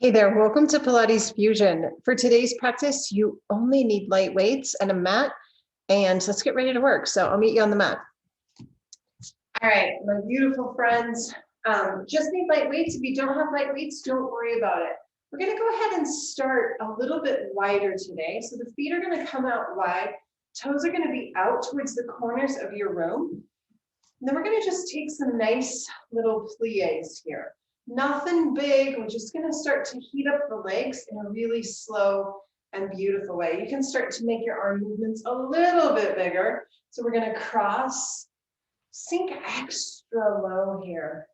Hey there, welcome to Pilates Fusion. For today's practice, you only need light weights and a mat, and let's get ready to work. So I'll meet you on the mat. All right, my beautiful friends, just need light weights. If you don't have light weights, don't worry about it. We're gonna go ahead and start a little bit wider today. So the feet are gonna come out wide, toes are gonna be out towards the corners of your room. And then we're gonna just take some nice little plies here. Nothing big, we're just gonna start to heat up the legs in a really slow and beautiful way. You can start to make your arm movements a little bit bigger. So we're gonna cross, sink extra low here.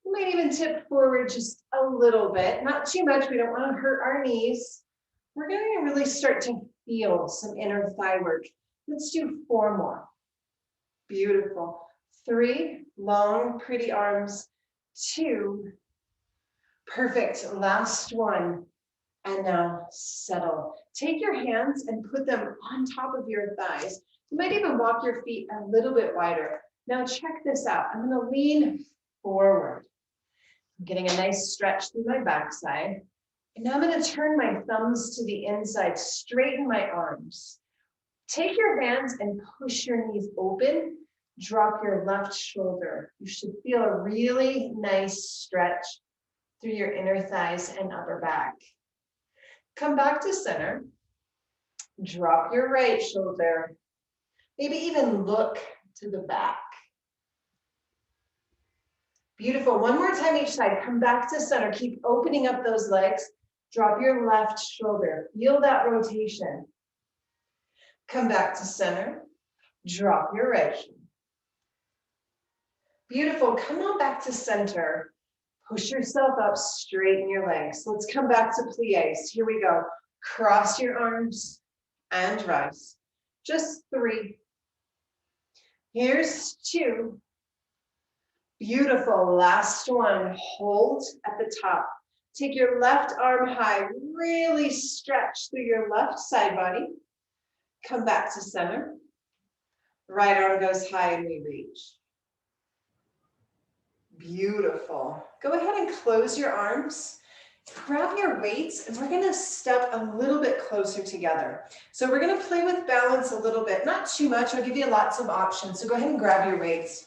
You might even tip forward just a little bit, not too much, we don't wanna hurt our knees. We're gonna really start to feel some inner thigh work. Let's do 4 more. Beautiful. 3, long, pretty arms. 2, perfect, last one. And now settle. Take your hands and put them on top of your thighs. You might even walk your feet a little bit wider. Now check this out. I'm gonna lean forward. I'm getting a nice stretch through my backside. And now I'm gonna turn my thumbs to the inside, straighten my arms. Take your hands and push your knees open. Drop your left shoulder. You should feel a really nice stretch through your inner thighs and upper back. Come back to center. Drop your right shoulder. Maybe even look to the back. Beautiful. One more time each side. Come back to center. Keep opening up those legs. Drop your left shoulder. Feel that rotation. Come back to center. Drop your right shoulder. Beautiful. Come on back to center. Push yourself up, straighten your legs. Let's come back to plies. Here we go. Cross your arms and rise. Just 3. Here's 2. Beautiful. Last one. Hold at the top. Take your left arm high. Really stretch through your left side body. Come back to center. Right arm goes high and we reach. Beautiful. Go ahead and close your arms. Grab your weights and we're gonna step a little bit closer together. So we're gonna play with balance a little bit, not too much. I'll give you lots of options. So go ahead and grab your weights.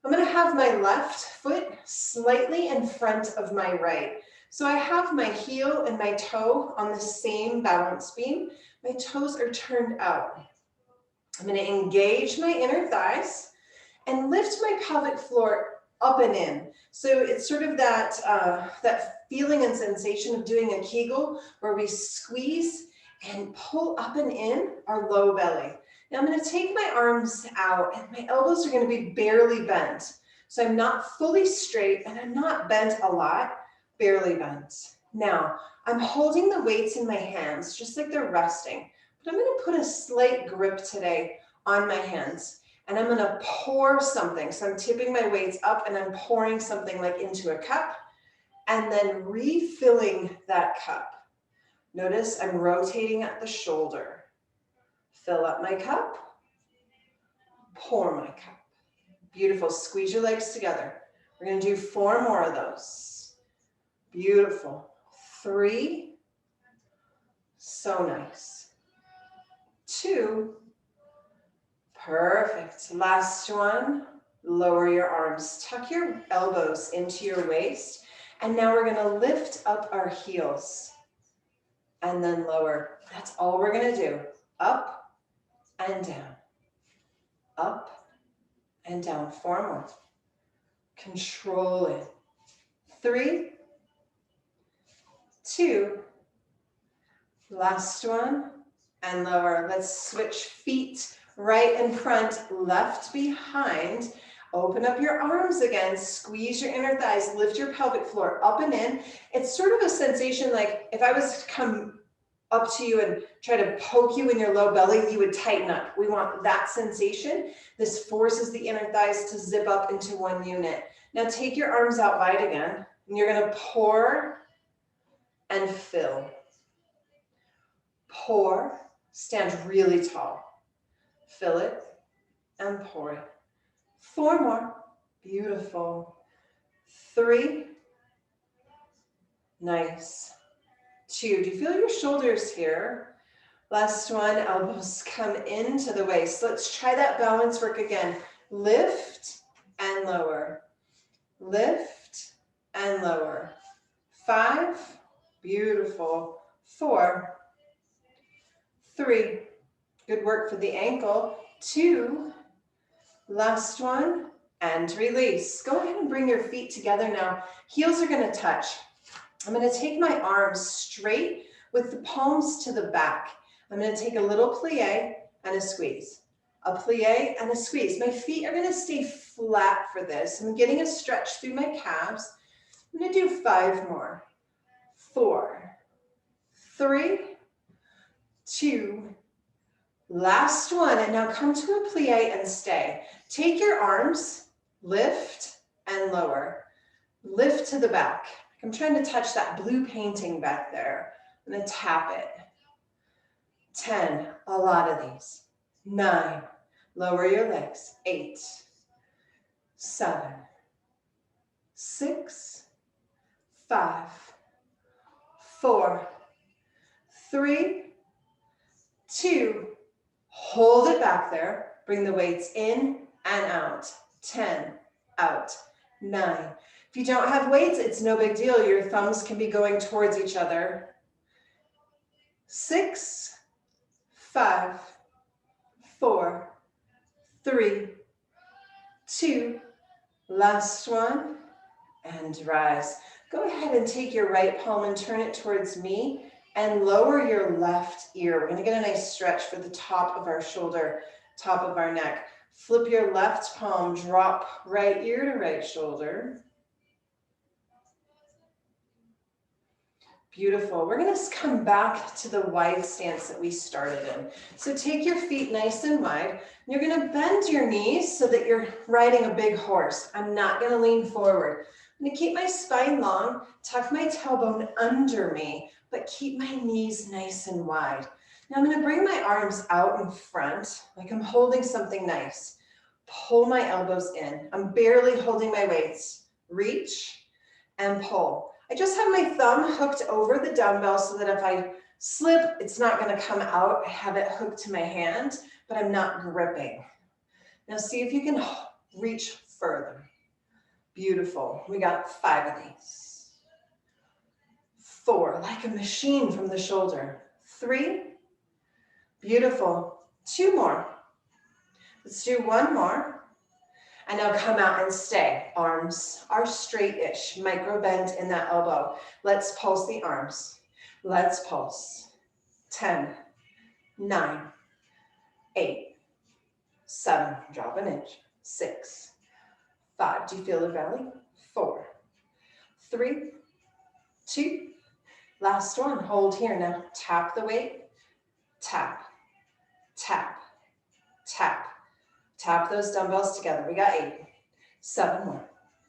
I'm gonna have my left foot slightly in front of my right. So I have my heel and my toe on the same balance beam. My toes are turned out. I'm gonna engage my inner thighs and lift my pelvic floor up and in. So it's sort of that, that feeling and sensation of doing a Kegel where we squeeze and pull up and in our low belly. Now I'm gonna take my arms out and my elbows are gonna be barely bent. So I'm not fully straight and I'm not bent a lot, barely bent. Now I'm holding the weights in my hands just like they're resting, but I'm gonna put a slight grip today on my hands. And I'm gonna pour something. So I'm tipping my weights up and I'm pouring something like into a cup and then refilling that cup. Notice I'm rotating at the shoulder. Fill up my cup, pour my cup. Beautiful, squeeze your legs together. We're gonna do 4 more of those. Beautiful, 3, so nice. 2, perfect. Last one, lower your arms. Tuck your elbows into your waist. And now we're gonna lift up our heels and then lower. That's all we're gonna do. Up and down. Up and down. 4 more. Control it. 3, 2, last one, and lower. Let's switch feet. Right in front, left behind. Open up your arms again, squeeze your inner thighs, lift your pelvic floor up and in. It's sort of a sensation like if I was to come up to you and try to poke you in your low belly, you would tighten up. We want that sensation. This forces the inner thighs to zip up into one unit. Now take your arms out wide again, and you're gonna pour and fill. Pour, stand really tall. Fill it and pour it. 4 more. Beautiful. 3, Nice. 2. Do you feel your shoulders here? Last one, elbows come into the waist. Let's try that balance work again. Lift and lower. Lift and lower. 5. Beautiful. 4. 3. Good work for the ankle. 2. Last one. And release. Go ahead and bring your feet together now. Heels are going to touch. I'm going to take my arms straight with the palms to the back. I'm going to take a little plie and a squeeze. A plie and a squeeze. My feet are going to stay flat for this. I'm getting a stretch through my calves. I'm going to do 5 more. 4, 3, 2, last one. And now come to a plie and stay. Take your arms, lift and lower. Lift to the back. I'm trying to touch that blue painting back there. I'm going to tap it. 10, a lot of these. 9, lower your legs. 8, 7, 6, 5, 4, 3, 2, hold it back there. Bring the weights in and out. 10, out. 9. If you don't have weights, it's no big deal. Your thumbs can be going towards each other. 6, 5, 4, 3, 2, last one, and rise. Go ahead and take your right palm and turn it towards me and lower your left ear. We're going to get a nice stretch for the top of our shoulder, top of our neck. Flip your left palm, drop right ear to right shoulder. Beautiful. We're going to come back to the wide stance that we started in. So take your feet nice and wide. You're going to bend your knees so that you're riding a big horse. I'm not going to lean forward. I'm going to keep my spine long, tuck my tailbone under me, but keep my knees nice and wide. Now I'm going to bring my arms out in front, like I'm holding something nice. Pull my elbows in. I'm barely holding my weights. Reach and pull. I just have my thumb hooked over the dumbbell so that if I slip, it's not going to come out. I have it hooked to my hand, but I'm not gripping. Now see if you can reach further. Beautiful. We got 5 of these. 4, like a machine from the shoulder. 3, beautiful. 2 more. Let's do 1 more. And now come out and stay. Arms are straight-ish. Micro bend in that elbow. Let's pulse the arms. Let's pulse. 10, 9, 8, 7, drop an inch. 6, 5, do you feel the belly? 4, 3, 2, last one. Hold here now. Tap the weight. Tap, tap, tap. Tap those dumbbells together. We got 8, 7 more,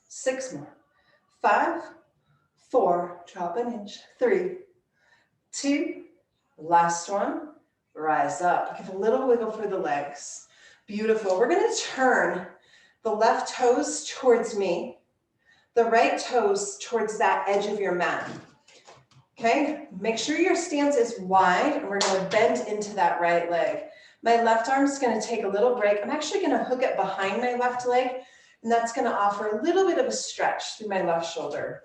6 more, 5, 4, drop an inch, 3, 2, last one, rise up. Give a little wiggle for the legs. Beautiful. We're going to turn the left toes towards me, the right toes towards that edge of your mat. Okay, make sure your stance is wide, and we're going to bend into that right leg. My left arm is going to take a little break. I'm actually going to hook it behind my left leg, and that's going to offer a little bit of a stretch through my left shoulder.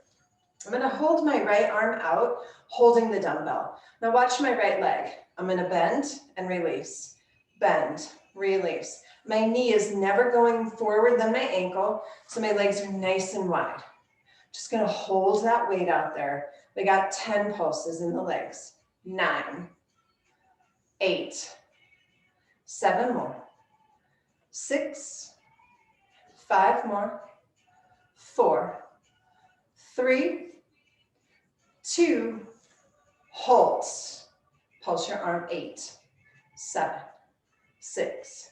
I'm going to hold my right arm out, holding the dumbbell. Now watch my right leg. I'm going to bend and release. Bend, release. My knee is never going forward than my ankle, so my legs are nice and wide. Just going to hold that weight out there. We got 10 pulses in the legs. 9, 8, 7 more, 6, 5 more, 4, 3, 2, hold. Pulse your arm. 8, 7, 6,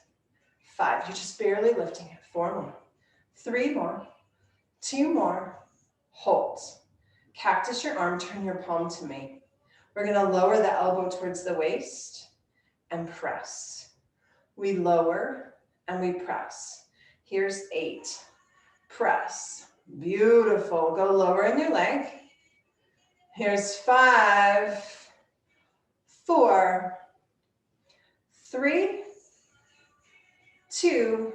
5. You're just barely lifting it. 4 more, 3 more, 2 more, hold. Cactus your arm, turn your palm to me. We're going to lower the elbow towards the waist and press. We lower and we press. Here's 8. Press. Beautiful. Go lower in your leg. Here's 5, 4, 3, 2,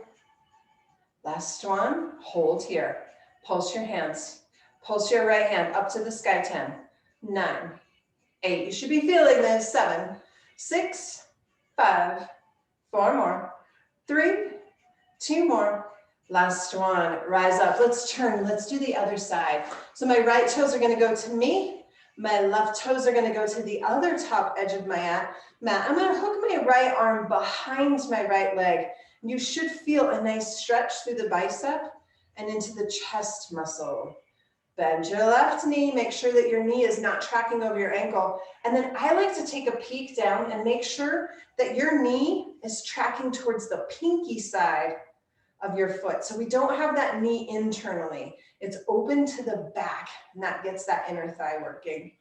last one, hold here. Pulse your hands. Pulse your right hand up to the sky. 10, 9, 8. You should be feeling this. 7, 6, 5, 4 more, 3, 2 more. Last one, rise up. Let's turn, let's do the other side. So my right toes are gonna go to me. My left toes are gonna go to the other top edge of my mat. I'm gonna hook my right arm behind my right leg. You should feel a nice stretch through the bicep and into the chest muscle. Bend your left knee, make sure that your knee is not tracking over your ankle. And then I like to take a peek down and make sure that your knee is tracking towards the pinky side of your foot. So we don't have that knee internally. It's open to the back, and that gets that inner thigh working.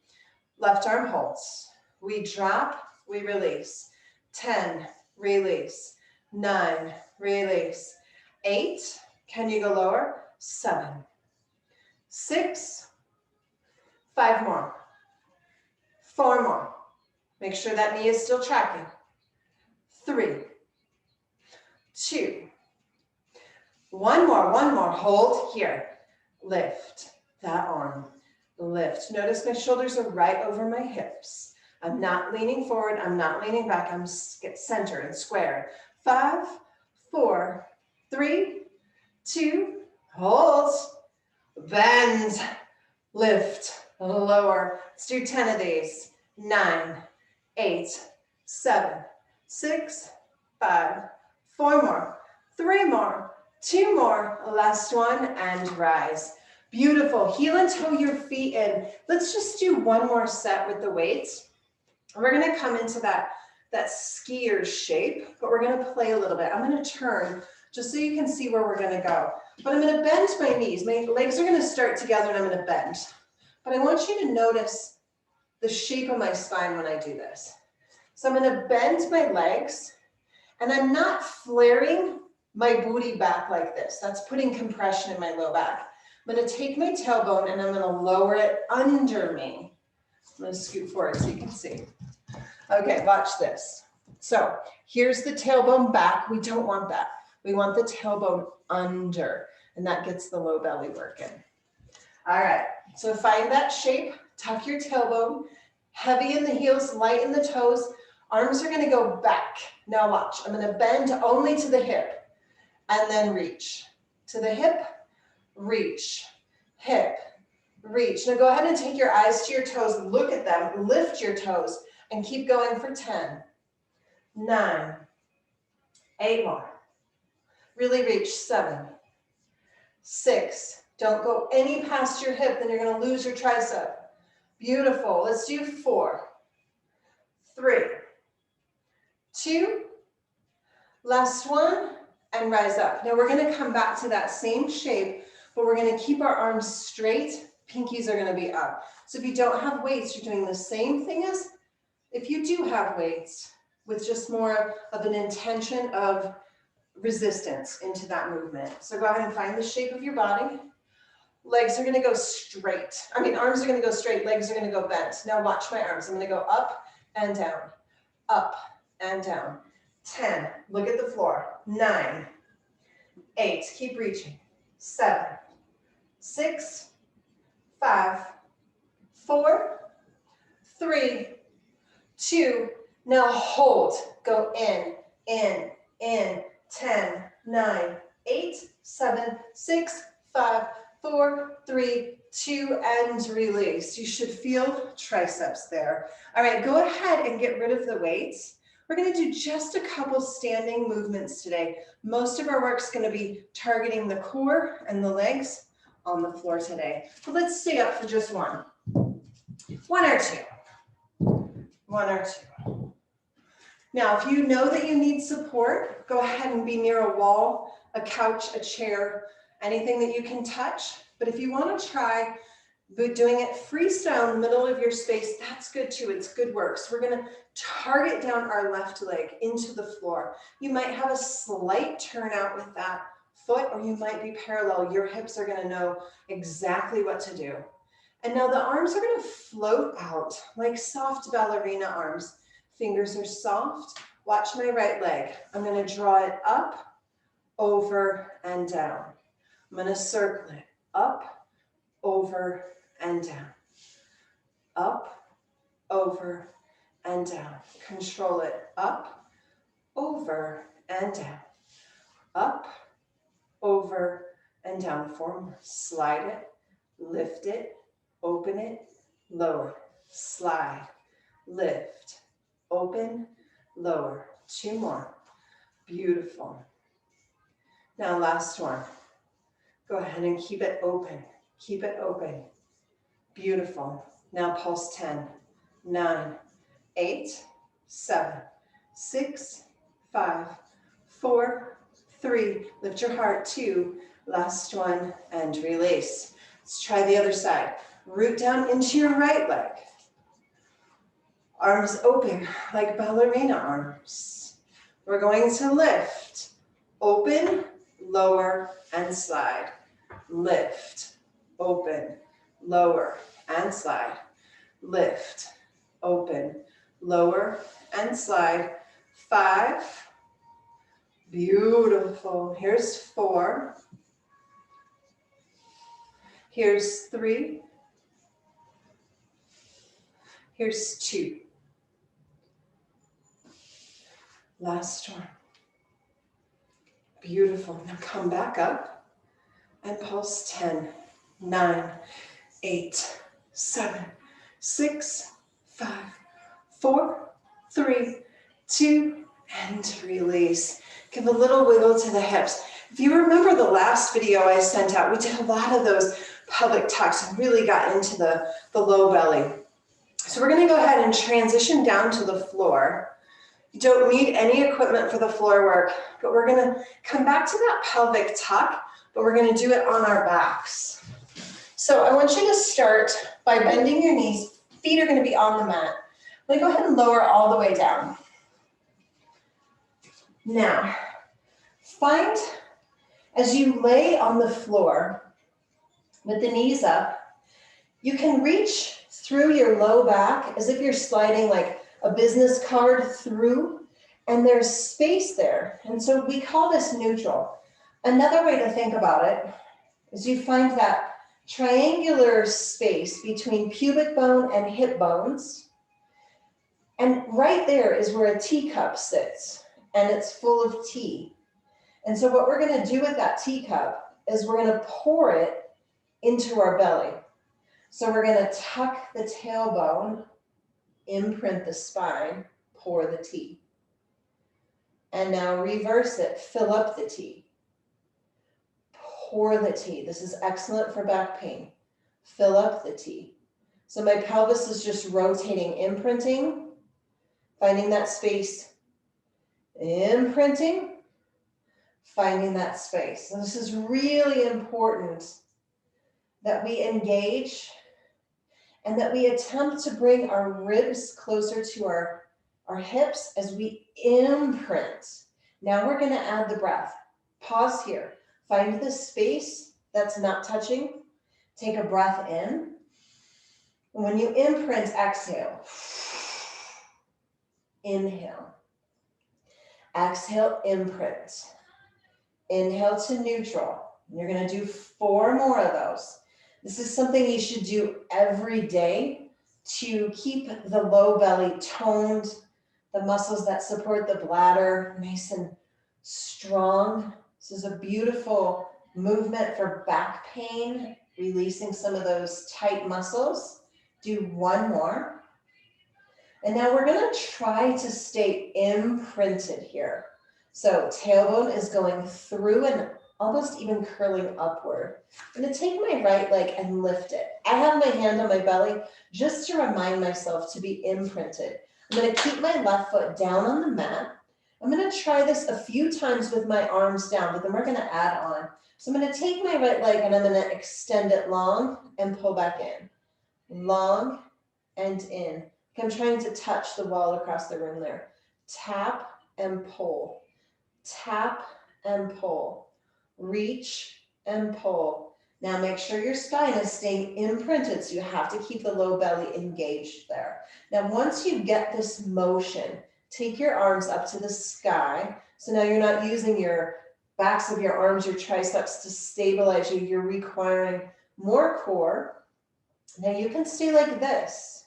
Left arm holds. We drop, we release. 10, release. 9, release. 8, can you go lower? 7, 6, 5 more. 4 more. Make sure that knee is still tracking. 3, 2, one more, hold here. Lift that arm, lift. Notice my shoulders are right over my hips. I'm not leaning forward, I'm not leaning back, I'm centered and square. 5, 4, 3, 2, hold, bend, lift, lower. Let's do 10 of these. 9, 8, 7, 6, 5, 4 more, 3 more, 2 more, last one, and rise. Beautiful. Heel and toe your feet in. Let's just do one more set with the weights. We're going to come into that skier shape, but we're going to play a little bit. I'm going to turn just so you can see where we're going to go. But I'm going to bend my knees. My legs are going to start together and I'm going to bend. But I want you to notice the shape of my spine when I do this. So I'm going to bend my legs and I'm not flaring my booty back like this. That's putting compression in my low back. I'm going to take my tailbone and I'm going to lower it under me. I'm going to scoot forward so you can see. Okay, watch this. So here's the tailbone back. We don't want that. We want the tailbone under, and that gets the low belly working. All right, so find that shape, tuck your tailbone, heavy in the heels, light in the toes. Arms are going to go back. Now watch, I'm going to bend only to the hip. And then reach to the hip, reach, hip, reach. Now go ahead and take your eyes to your toes, look at them, lift your toes, and keep going for 10, 9, 8 more. Really reach. 7, 6. Don't go any past your hip, then you're going to lose your tricep. Beautiful. Let's do 4, 3, 2, last one. And rise up. Now we're going to come back to that same shape, but we're going to keep our arms straight. Pinkies are going to be up. So if you don't have weights, you're doing the same thing as if you do have weights, with just more of an intention of resistance into that movement. So go ahead and find the shape of your body. Legs are going to go straight. Arms are going to go straight. Legs are going to go bent. Now watch my arms. I'm going to go up and down, up and down. 10, look at the floor. 9, 8, keep reaching. 7, 6, 5, 4, 3, 2, now hold. Go in, 10, 9, 8, 7, 6, 5, 4, 3, 2, and release. You should feel triceps there. All right, go ahead and get rid of the weights. We're going to do just a couple standing movements today. Most of our work is going to be targeting the core and the legs on the floor today. So let's stay up for just one. 1 or 2. 1 or 2. Now, if you know that you need support, go ahead and be near a wall, a couch, a chair, anything that you can touch. But if you want to try doing it freestyle in the middle of your space, that's good too. It's good work. So we're going to target down our left leg into the floor. You might have a slight turnout with that foot, or you might be parallel. Your hips are going to know exactly what to do. And now the arms are going to float out like soft ballerina arms. Fingers are soft. Watch my right leg. I'm going to draw it up, over, and down. I'm going to circle it up, over, and down. Up, over, and down. Control it up, over, and down. Up, over, and down. 4 more. Slide it, lift it, open it, lower, slide, lift, open, lower. 2 more. Beautiful. Now last one. Go ahead and keep it open. Keep it open. Beautiful. Now pulse 10, 9, 8, 7, 6, 5, 4, 3. Lift your heart. 2. Last one and release. Let's try the other side. Root down into your right leg. Arms open like ballerina arms. We're going to lift, open, lower, and slide. Lift, open, lower, and slide. Lift, open, lower, and slide. 5. Beautiful. Here's 4. Here's 3. Here's 2. Last one. Beautiful. Now come back up and pulse 10, 9, 8, 7, 6, 5, 4, 3, 2, and release. Give a little wiggle to the hips. If you remember the last video I sent out, we did a lot of those pelvic tucks and really got into the low belly. So we're going to go ahead and transition down to the floor. You don't need any equipment for the floor work, but we're going to come back to that pelvic tuck, but we're going to do it on our backs. So I want you to start by bending your knees. Feet are going to be on the mat. I'm going to go ahead and lower all the way down. Now, find as you lay on the floor with the knees up, you can reach through your low back as if you're sliding like a business card through, and there's space there. And so we call this neutral. Another way to think about it is you find that triangular space between pubic bone and hip bones. And right there is where a teacup sits, and it's full of tea. And so what we're going to do with that teacup is we're going to pour it into our belly. So we're going to tuck the tailbone, imprint the spine, pour the tea. And now reverse it, fill up the tea. Pour the tea. This is excellent for back pain. Fill up the tea. So my pelvis is just rotating, imprinting, finding that space, imprinting, finding that space. So this is really important that we engage and that we attempt to bring our ribs closer to our hips as we imprint. Now we're going to add the breath. Pause here. Find the space that's not touching. Take a breath in. And when you imprint, exhale. Inhale. Exhale, imprint. Inhale to neutral. You're going to do 4 more of those. This is something you should do every day to keep the low belly toned, the muscles that support the bladder nice and strong. This is a beautiful movement for back pain, releasing some of those tight muscles. Do 1 more. And now we're going to try to stay imprinted here. So tailbone is going through and almost even curling upward. I'm going to take my right leg and lift it. I have my hand on my belly just to remind myself to be imprinted. I'm going to keep my left foot down on the mat. I'm going to try this a few times with my arms down, but then we're going to add on. So I'm going to take my right leg and I'm going to extend it long and pull back in. Long and in. I'm trying to touch the wall across the room there. Tap and pull. Tap and pull. Reach and pull. Now make sure your spine is staying imprinted, so you have to keep the low belly engaged there. Now once you get this motion, take your arms up to the sky. So now you're not using your backs of your arms, your triceps to stabilize you. You're requiring more core. Now you can stay like this.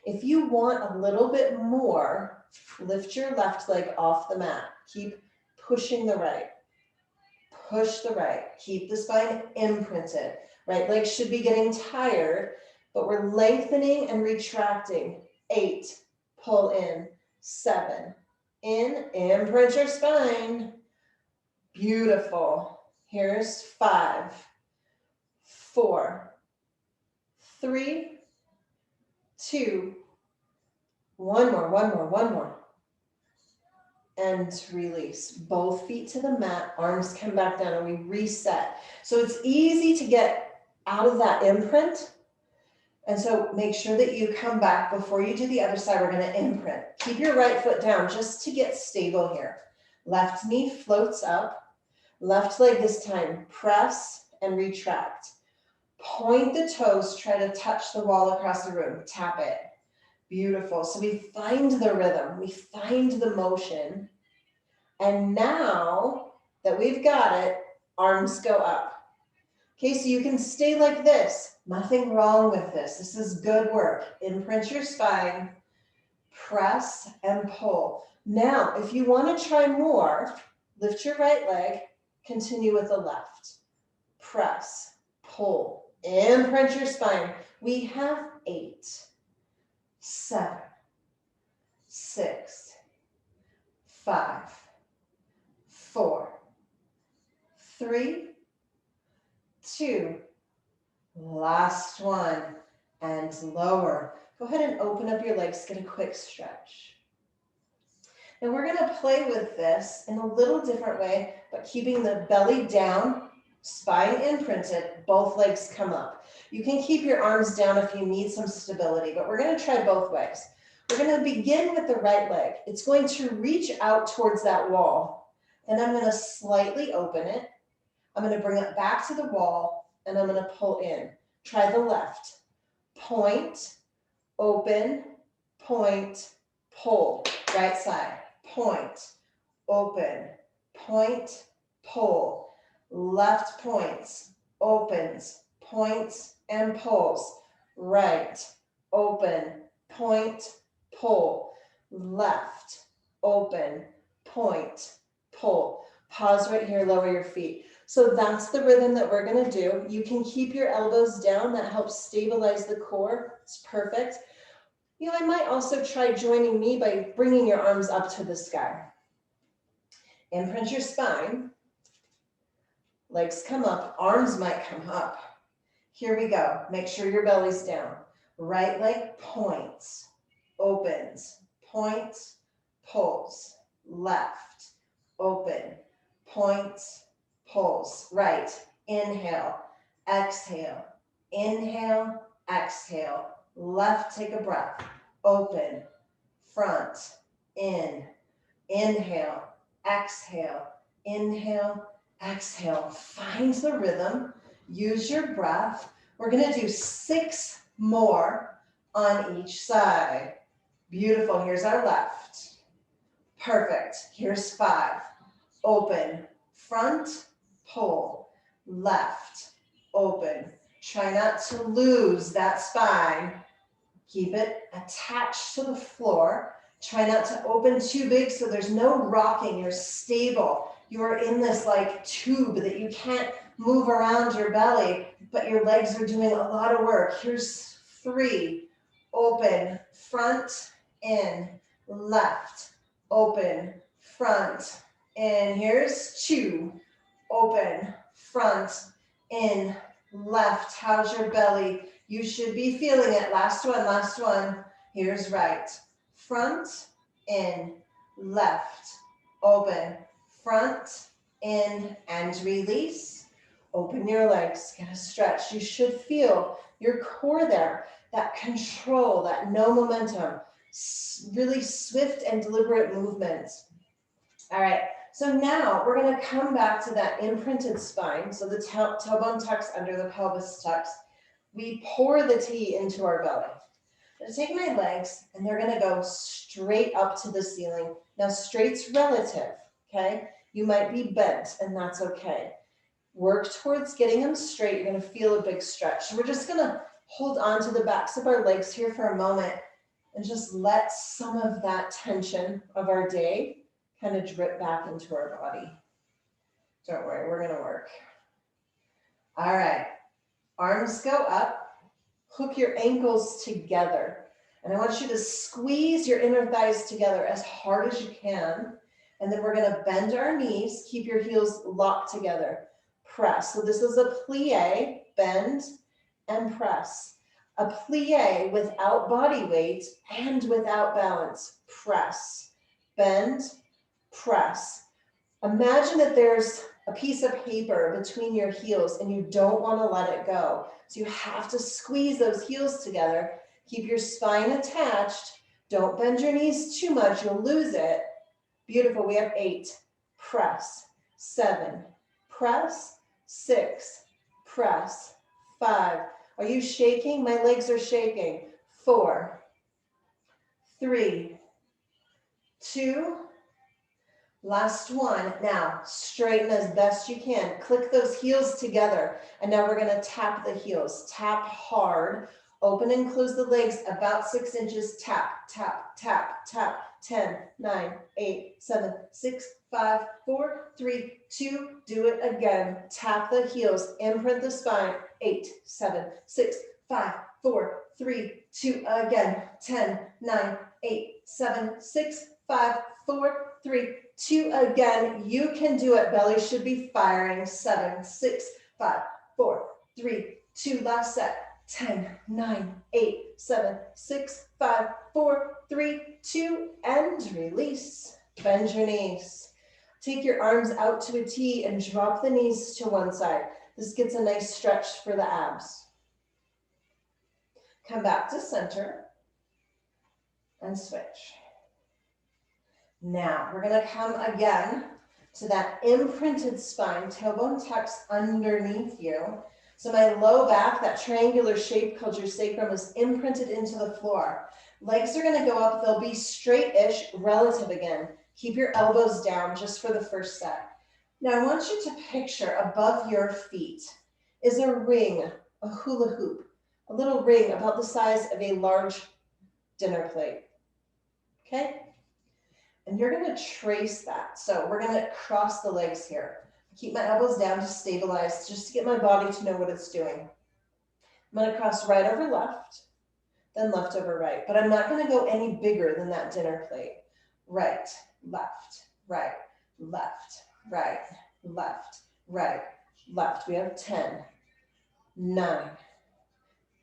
If you want a little bit more, lift your left leg off the mat. Keep pushing the right. Push the right. Keep the spine imprinted. Right leg should be getting tired, but we're lengthening and retracting. 8, pull in. 7, in, imprint your spine. Beautiful. Here's 5, 4, 3, 2, one more. And release. Both feet to the mat, arms come back down, and we reset. So it's easy to get out of that imprint. And so make sure that you come back before you do the other side. We're going to imprint. Keep your right foot down just to get stable here. Left knee floats up. Left leg this time, press and retract. Point the toes, try to touch the wall across the room. Tap it. Beautiful. So we find the rhythm, we find the motion. And now that we've got it, arms go up. Okay, so you can stay like this. Nothing wrong with this. This is good work. Imprint your spine, press and pull. Now, if you want to try more, lift your right leg, continue with the left. Press, pull, imprint your spine. We have 8, 7, 6, 5, 4, 3, 2, last one, and lower. Go ahead and open up your legs, get a quick stretch. And we're going to play with this in a little different way, but keeping the belly down, spine imprinted, both legs come up. You can keep your arms down if you need some stability, but we're going to try both ways. We're going to begin with the right leg. It's going to reach out towards that wall. Then I'm going to slightly open it. I'm going to bring it back to the wall, and I'm going to pull in. Try the left. Point, open, point, pull. Right side. Point, open, point, pull. Left points, opens, points, and pulls. Right, open, point, pull. Left, open, point, pull. Pause right here, lower your feet. So that's the rhythm that we're going to do. You can keep your elbows down. That helps stabilize the core. It's perfect. You know, I might also try joining me by bringing your arms up to the sky. Imprint your spine. Legs come up, arms might come up. Here we go. Make sure your belly's down. Right leg points, opens, points, pulls. Left, open, points, pulls. Right, inhale, exhale, inhale, exhale. Left, take a breath. Open, front, in, inhale, exhale, inhale, exhale. Find the rhythm. Use your breath. We're going to do 6 more on each side. Beautiful. Here's our left. Perfect. Here's 5. Open, front, pull, left, open. Try not to lose that spine. Keep it attached to the floor. Try not to open too big so there's no rocking. You're stable. You are in this like tube that you can't move around your belly, but your legs are doing a lot of work. Here's 3. Open, front, in, left, open, front, in. Here's 2. Open, front, in, left. How's your belly? You should be feeling it. Last one, last one. Here's right. Front, in, left, open, front, in, and release. Open your legs, get a stretch. You should feel your core there, that control, that no momentum, really swift and deliberate movements. All right, So now we're going to come back to that imprinted spine. So the tailbone tucks under, the pelvis tucks. We pour the tea into our belly. I'm going to take my legs and they're going to go straight up to the ceiling. Now straight's relative, okay? You might be bent and that's okay. Work towards getting them straight. You're going to feel a big stretch. So we're just going to hold on to the backs of our legs here for a moment and just let some of that tension of our day kind of drip back into our body. Don't worry, we're going to work. All right, arms go up. Hook your ankles together. And I want you to squeeze your inner thighs together as hard as you can. And then we're going to bend our knees. Keep your heels locked together. Press. So this is a plie, bend and press. A plie without body weight and without balance. Press, bend, press. Imagine that there's a piece of paper between your heels and you don't want to let it go. So you have to squeeze those heels together. Keep your spine attached. Don't bend your knees too much. You'll lose it. Beautiful. We have 8. Press. 7. Press. 6. Press. 5. Are you shaking? My legs are shaking. 4. 3. 2. Last one. Now, straighten as best you can. Click those heels together. And now we're going to tap the heels. Tap hard. Open and close the legs about 6 inches. Tap, tap, tap, tap. 10, 9, 8, 7, 6, 5, 4, 3, 2. Do it again. Tap the heels. Imprint the spine. 8, 7, 6, 5, 4, 3, 2. Again. 10, 9, 8, 7, 6, 5, 4, 3, 2. Again. You can do it. Belly should be firing. 7, 6, 5, 4, 3, 2. Last set. 10, 9, 8, 7, 6, 5, 4, 3, 2, and release. Bend your knees. Take your arms out to a T and drop the knees to one side. This gets a nice stretch for the abs. Come back to center and switch. Now we're going to come again to that imprinted spine. Tailbone tucks underneath you. So my low back, that triangular shape called your sacrum, is imprinted into the floor. Legs are going to go up. They'll be straight-ish, relative again. Keep your elbows down just for the first set. Now I want you to picture above your feet is a ring, a hula hoop, a little ring about the size of a large dinner plate. Okay? And you're going to trace that. So we're going to cross the legs here. Keep my elbows down to stabilize, just to get my body to know what it's doing. I'm going to cross right over left, then left over right. But I'm not going to go any bigger than that dinner plate. Right, left, right, left, right, left, right, left. We have 10, 9,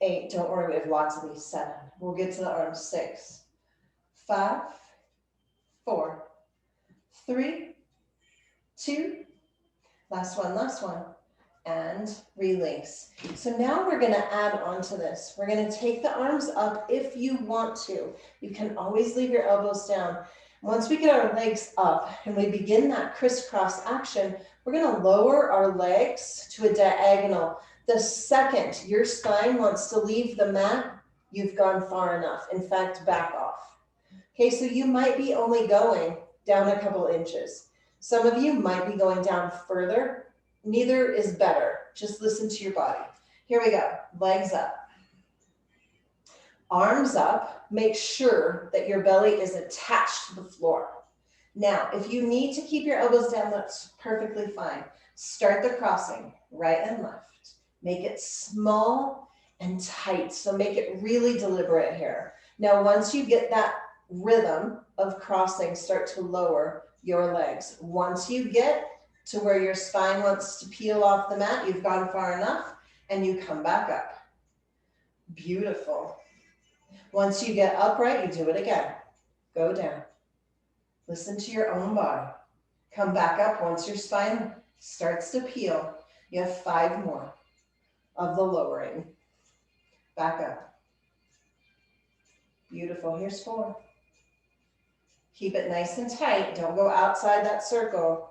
8. Don't worry, we have lots of these. 7. We'll get to the arms. 6, 5, 4, 3, 2. Last one, and release. So now we're going to add on to this. We're going to take the arms up if you want to. You can always leave your elbows down. Once we get our legs up and we begin that crisscross action, we're going to lower our legs to a diagonal. The second your spine wants to leave the mat, you've gone far enough. In fact, back off. Okay, so you might be only going down a couple inches. Some of you might be going down further. Neither is better. Just listen to your body. Here we go. Legs up. Arms up. Make sure that your belly is attached to the floor. Now, if you need to keep your elbows down, that's perfectly fine. Start the crossing, right and left. Make it small and tight. So make it really deliberate here. Now, once you get that rhythm of crossing, start to lower your legs. Once you get to where your spine wants to peel off the mat, you've gone far enough, and you come back up. Beautiful. Once you get upright, you do it again. Go down. Listen to your own body. Come back up once your spine starts to peel. You have 5 more of the lowering. Back up. Beautiful. Here's 4. Keep it nice and tight. Don't go outside that circle.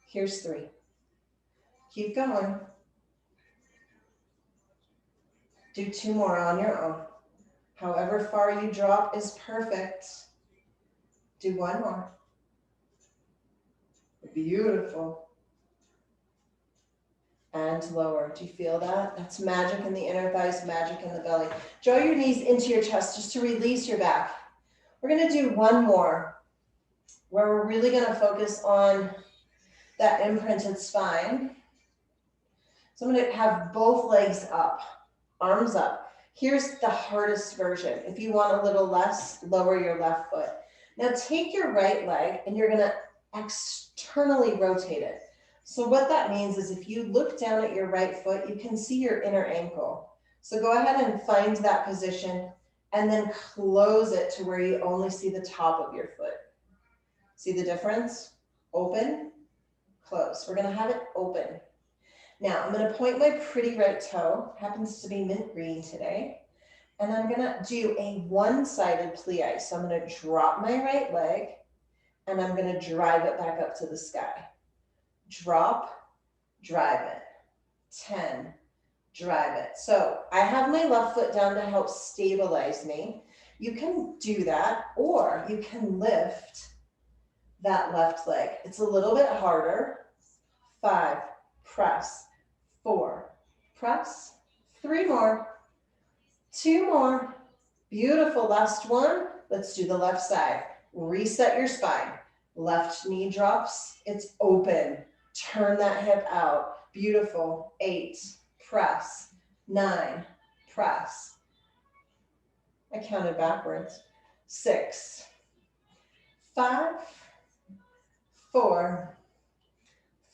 Here's 3. Keep going. Do 2 more on your own. However far you drop is perfect. Do 1 more. Beautiful. And lower. Do you feel that? That's magic in the inner thighs, magic in the belly. Draw your knees into your chest just to release your back. We're going to do 1 more where we're really going to focus on that imprinted spine. So I'm going to have both legs up, arms up. Here's the hardest version. If you want a little less, lower your left foot. Now take your right leg and you're going to externally rotate it. So what that means is if you look down at your right foot, you can see your inner ankle. So go ahead and find that position and then close it to where you only see the top of your foot. See the difference? Open, close. We're going to have it open. Now I'm going to point my pretty right toe, happens to be mint green today, and I'm going to do a one-sided plie. So I'm going to drop my right leg and I'm going to drive it back up to the sky. Drop, drive it. 10, drive it. So I have my left foot down to help stabilize me. You can do that, or you can lift that left leg. It's a little bit harder. 5, press. 4, press. 3 more. 2 more. Beautiful. Last one. Let's do the left side. Reset your spine. Left knee drops. It's open. Turn that hip out. Beautiful. 8, press. 9, press. I counted backwards. 6, 5, 4,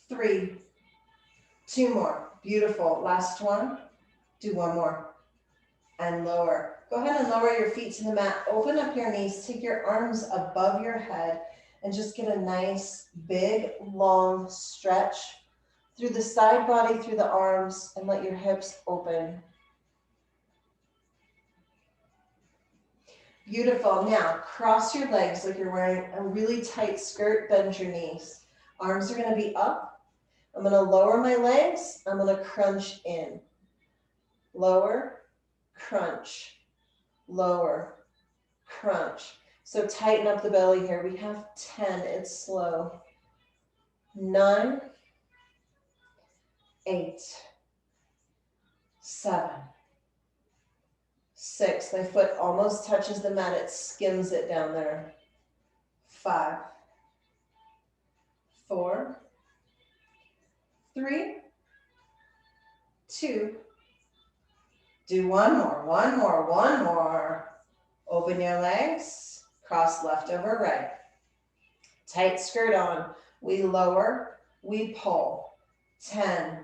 3, 2 more. Beautiful. Last one. Do 1 more. And lower. Go ahead and lower your feet to the mat. Open up your knees. Take your arms above your head and just get a nice, big, long stretch through the side body, through the arms, and let your hips open. Beautiful. Now, cross your legs like you're wearing a really tight skirt. Bend your knees. Arms are going to be up. I'm going to lower my legs. I'm going to crunch in. Lower, crunch, lower, crunch. So tighten up the belly here. We have 10. It's slow. 9, 8, 7, 6. My foot almost touches the mat. It skims it down there. 5, 4, 3, 2. Do 1 more, 1 more, 1 more. Open your legs, cross left over right. Tight skirt on. We lower, we pull. 10,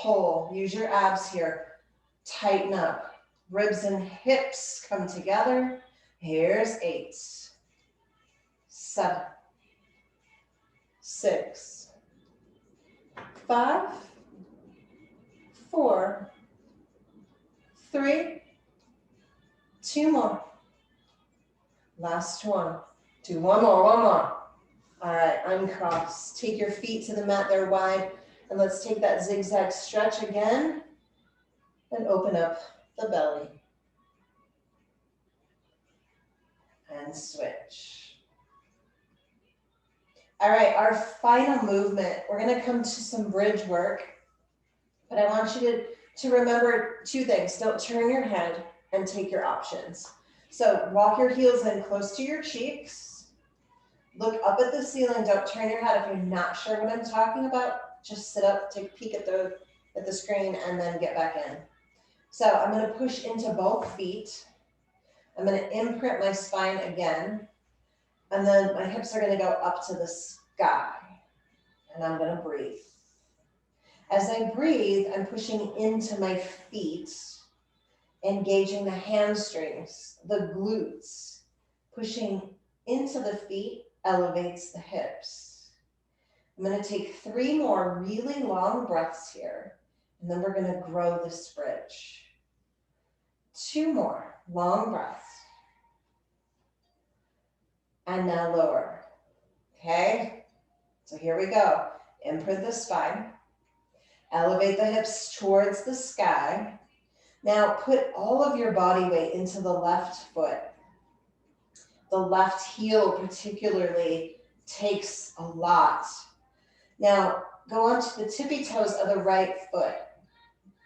pull. Use your abs here. Tighten up. Ribs and hips come together. Here's 8, 7, 6, 5, 4, 3, 2 more. Last one. Do 1 more, 1 more. All right, uncross. Take your feet to the mat, they're wide. And let's take that zigzag stretch again and open up the belly. And switch. All right, our final movement, we're gonna come to some bridge work, but I want you to remember 2 things. Don't turn your head and take your options. So walk your heels in close to your cheeks. Look up at the ceiling. Don't turn your head. If you're not sure what I'm talking about, just sit up, take a peek at the screen, and then get back in. So I'm going to push into both feet. I'm going to imprint my spine again. And then my hips are going to go up to the sky. And I'm going to breathe. As I breathe, I'm pushing into my feet, engaging the hamstrings, the glutes. Pushing into the feet elevates the hips. I'm going to take 3 more really long breaths here, and then we're going to grow this bridge. 2 more long breaths. And now lower. Okay? So here we go. Imprint the spine. Elevate the hips towards the sky. Now put all of your body weight into the left foot. The left heel particularly takes a lot. Now go onto the tippy toes of the right foot.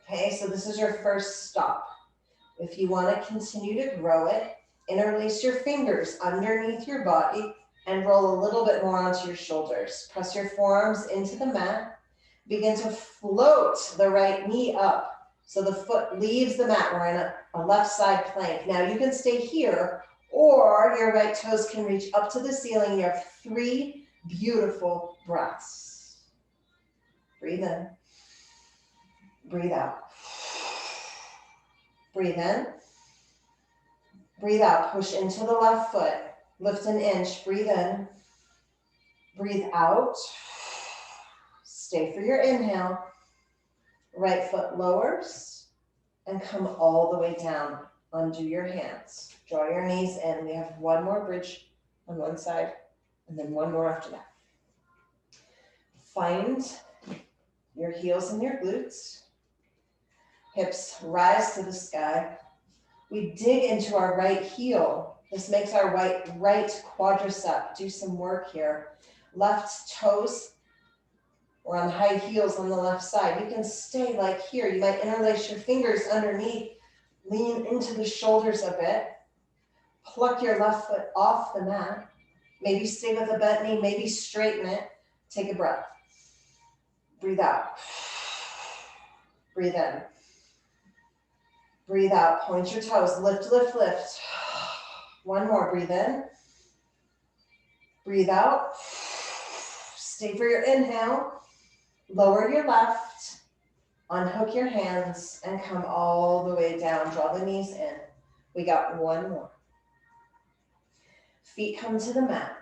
Okay, so this is your first stop. If you want to continue to grow it, interlace your fingers underneath your body and roll a little bit more onto your shoulders. Press your forearms into the mat. Begin to float the right knee up so the foot leaves the mat. We're in a left side plank. Now you can stay here or your right toes can reach up to the ceiling. You have 3 beautiful breaths. Breathe in. Breathe out. Breathe in. Breathe out. Push into the left foot. Lift an inch. Breathe in. Breathe out. Stay for your inhale. Right foot lowers and come all the way down. Undo your hands. Draw your knees in. We have one more bridge on one side and then one more after that. Find your heels and your glutes. Hips rise to the sky. We dig into our right heel. This makes our right quadricep do some work here. Left toes, we're on high heels on the left side. You can stay like here. You might interlace your fingers underneath. Lean into the shoulders a bit. Pluck your left foot off the mat. Maybe stay with a bent knee, maybe straighten it. Take a breath. Breathe out. Breathe in. Breathe out. Point your toes. Lift, lift, lift. One more. Breathe in. Breathe out. Stay for your inhale. Lower your left. Unhook your hands and come all the way down. Draw the knees in. We got one more. Feet come to the mat.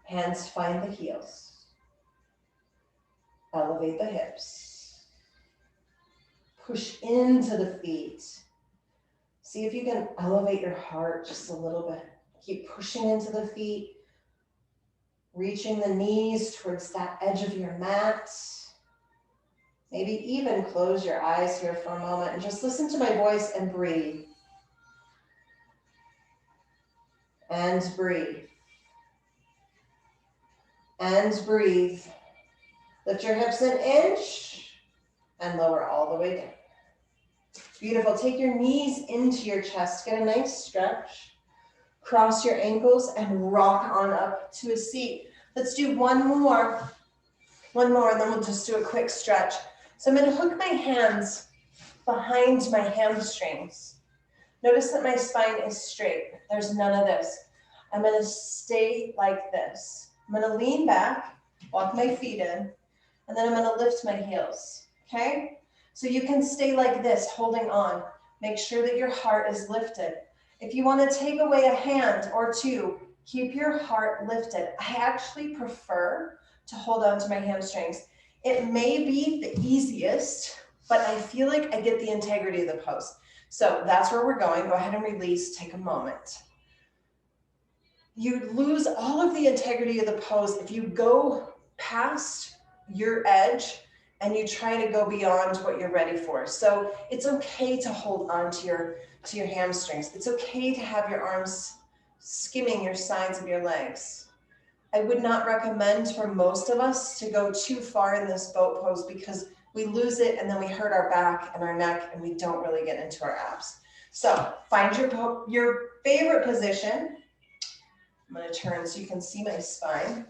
Hands find the heels. Elevate the hips. Push into the feet. See if you can elevate your heart just a little bit. Keep pushing into the feet. Reaching the knees towards that edge of your mat. Maybe even close your eyes here for a moment and just listen to my voice and breathe. And breathe. And breathe. Lift your hips an inch and lower all the way down. Beautiful. Take your knees into your chest. Get a nice stretch. Cross your ankles and rock on up to a seat. Let's do one more. One more, and then we'll just do a quick stretch. So I'm going to hook my hands behind my hamstrings. Notice that my spine is straight. There's none of this. I'm going to stay like this. I'm going to lean back, walk my feet in, and then I'm going to lift my heels, okay? So you can stay like this, holding on. Make sure that your heart is lifted. If you want to take away a hand or two, keep your heart lifted. I actually prefer to hold on to my hamstrings. It may be the easiest, but I feel like I get the integrity of the pose. So that's where we're going. Go ahead and release. Take a moment. You lose all of the integrity of the pose if you go past your edge and you try to go beyond what you're ready for. So it's okay to hold on to your hamstrings. It's okay to have your arms skimming your sides of your legs. I would not recommend for most of us to go too far in this boat pose because we lose it and then we hurt our back and our neck and we don't really get into our abs. So find your favorite position. I'm going to turn so you can see my spine.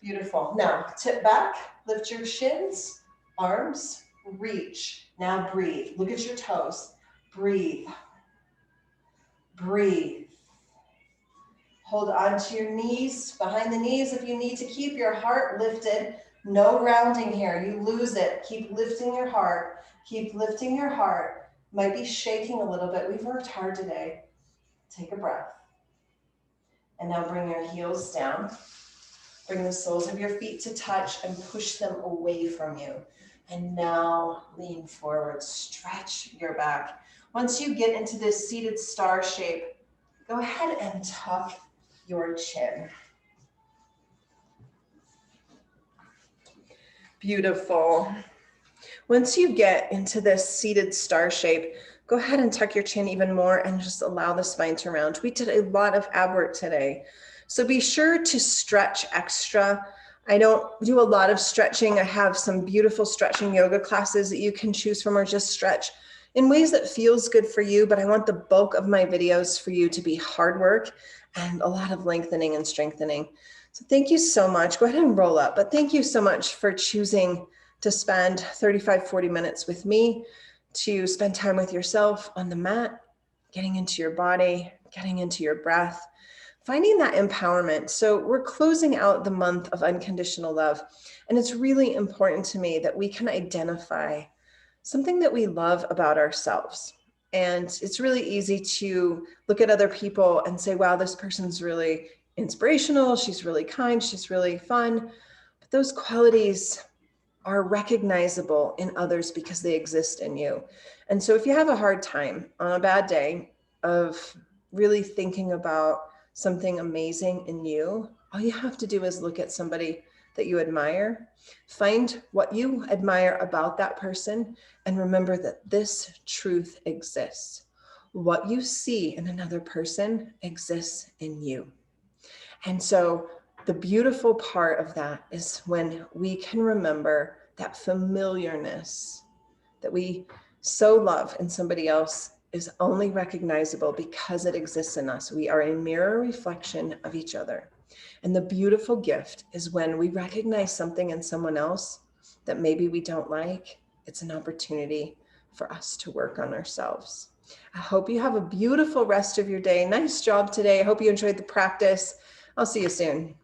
Beautiful. Now tip back, lift your shins, arms, reach. Now breathe. Look at your toes. Breathe. Breathe. Hold on to your knees, behind the knees if you need to keep your heart lifted. No rounding here. You lose it. Keep lifting your heart. Keep lifting your heart. Might be shaking a little bit. We've worked hard today. Take a breath. And now bring your heels down. Bring the soles of your feet to touch and push them away from you. And now lean forward. Stretch your back. Once you get into this seated star shape, go ahead and tuck your chin. Beautiful. Once you get into this seated star shape, go ahead and tuck your chin even more and just allow the spine to round. We did a lot of ab work today, so be sure to stretch extra. I don't do a lot of stretching. I have some beautiful stretching yoga classes that you can choose from, or just stretch in ways that feels good for you, but I want the bulk of my videos for you to be hard work and a lot of lengthening and strengthening. So thank you so much. Go ahead and roll up, but thank you so much for choosing to spend 35, 40 minutes with me, to spend time with yourself on the mat, getting into your body, getting into your breath, finding that empowerment. So we're closing out the month of unconditional love. And it's really important to me that we can identify something that we love about ourselves. And it's really easy to look at other people and say, wow, this person's really inspirational. She's really kind. She's really fun. But those qualities are recognizable in others because they exist in you. And so if you have a hard time on a bad day of really thinking about something amazing in you, all you have to do is look at somebody that you admire, find what you admire about that person, and remember that this truth exists. What you see in another person exists in you. And so the beautiful part of that is when we can remember that familiarness that we so love in somebody else is only recognizable because it exists in us. We are a mirror reflection of each other. And the beautiful gift is when we recognize something in someone else that maybe we don't like, it's an opportunity for us to work on ourselves. I hope you have a beautiful rest of your day. Nice job today. I hope you enjoyed the practice. I'll see you soon.